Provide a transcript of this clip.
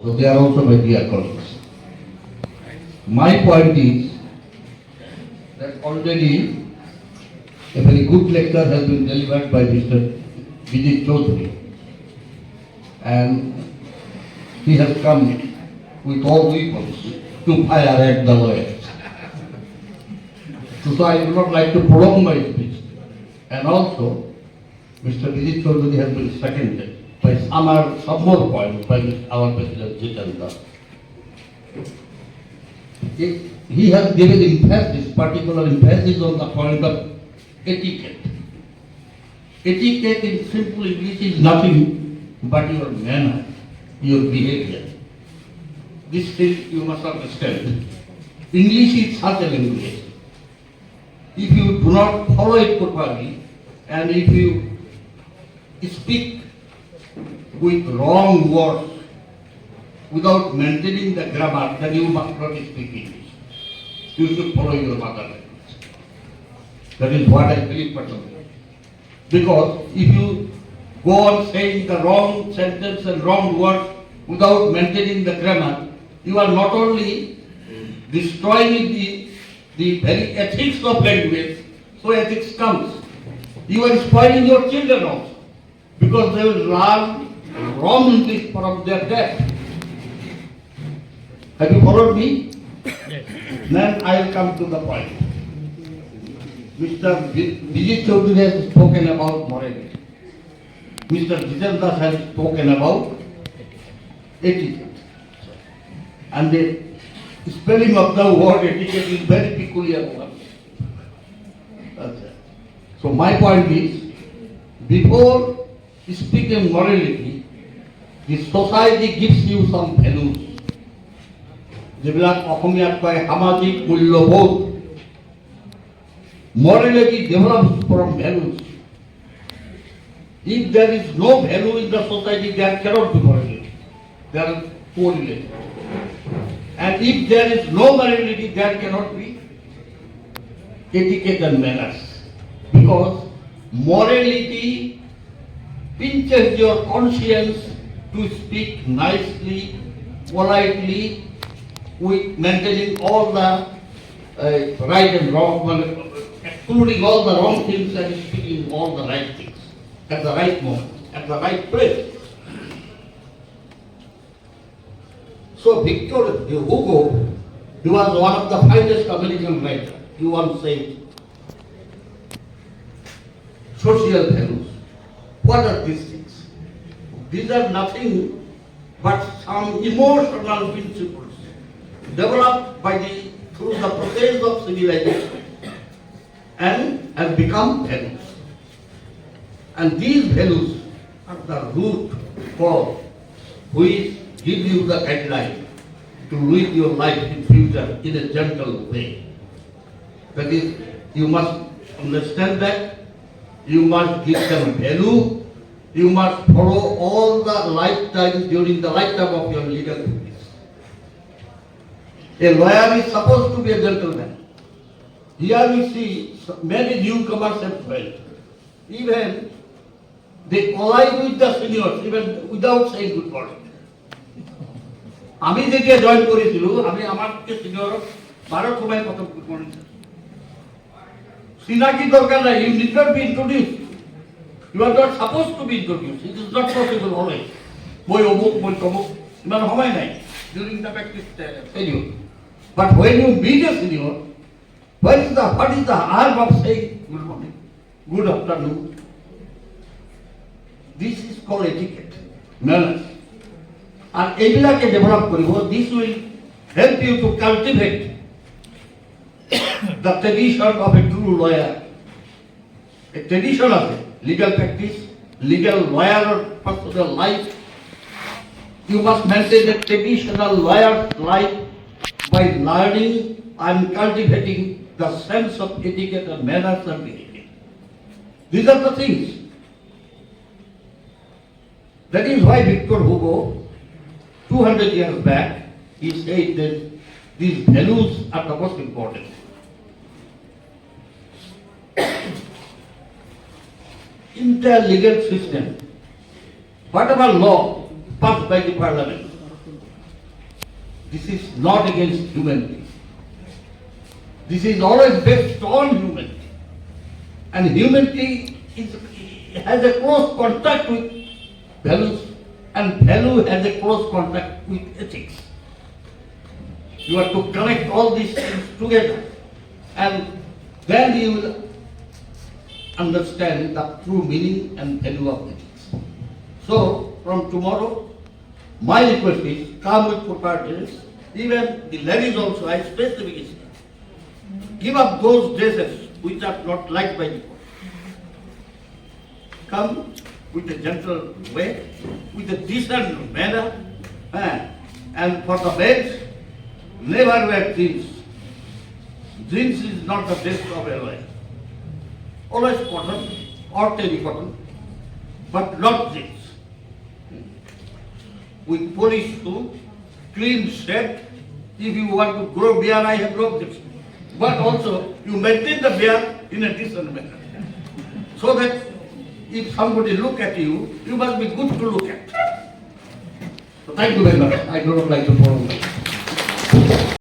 So they are also my dear colleagues. My point is that already a very good lecture has been delivered by Mr. Vijay Chaudhary, and he has come with all weapons to fire at the lawyers. So I would not like to prolong my speech. And also, Mr. Vijay Chaudhary has been seconded by some more points by our President Jitendra. He has given emphasis, particular emphasis on the point of etiquette. Etiquette in simple English is nothing but your manner, your behavior. This thing you must understand. English is such a language. If you do not follow it properly, and if you speak with wrong words without maintaining the grammar, then you must not speak English. You should follow your mother language. That is what I believe personally. Because if you go on saying the wrong sentence and wrong words without maintaining the grammar, you are not only destroying the very ethics of language, so ethics comes. You are spoiling your children also, because they will learn wrong English from their dad. Have you followed me? Yes. Then I will come to the point. Mr. Vijay Chaudhary has spoken about morality. Mr. Jitendra has spoken about etiquette. And the spelling of the word etiquette is very peculiar one. So my point is, before speaking morality, the society gives you some values. যেবিলাক অসমীয়াত কয় সামাজিক মূল্যবোধ. Morality develops from values. If there is no value in the society, there cannot be morality. There are correlated. And if there is no morality, there cannot be etiquette and manners. Because morality pinches your conscience to speak nicely, politely, with maintaining all the right and wrong, excluding all the wrong things and speaking all the right things at the right moment, at the right place. So Victor Hugo, he was one of the finest American writers. He once said, social values. What are these things? These are nothing but some emotional principles developed through the process of civilization and have become values. And these values are the root for which give you the guideline to live your life in future in a gentle way. That is, you must understand that, you must give them value, you must follow all the lifetime during the lifetime of your legal duties. A lawyer is supposed to be a gentleman. Here we see many newcomers have failed. Even they collide with the seniors, even without saying good morning. আমি যেতিয়া join করেছিল, আমি আমাকে senior 12 সময় প্রথম good morning. সিনাকি দরকার নাই, you need not be introduced. You are not supposed to be introduced. It is not possible always. মই অমুক, মই তমুক, ইমান সময় নাই during the practice period. But when you meet a senior, what is the harm of saying good morning, good afternoon? This is called etiquette, manners. And এইবিলাকে develop করিব, this will help you to cultivate the tradition of a true lawyer. A tradition of legal practice, legal lawyer personal life. You must maintain a traditional lawyer's life by learning and cultivating the sense of etiquette and manners and behavior. These are the things. That is why Victor Hugo, 200 years back, he said that these values are the most important. Interlegal system, whatever law passed by the parliament, This is not against humanity. This is always based on humanity. And humanity has a close contact with values, and value has a close contact with ethics. You have to connect all these things together, and then you will understand the true meaning and value of ethics. So, from tomorrow, my request is come with proper dress. Even the ladies also, I specifically say, give up those dresses which are not liked by the court. Come with a gentle way, with a decent manner, and for the beds, never wear jeans. Jeans is not the best of a life. Always cotton or terry-cotton, but not jeans. With polished shoes, clean shirt. If you want to grow beard, I have no objection. But also, you maintain the beard in a decent manner. So that if somebody look at you, you must be good to look at. So thank you very much. I do not like to prolong.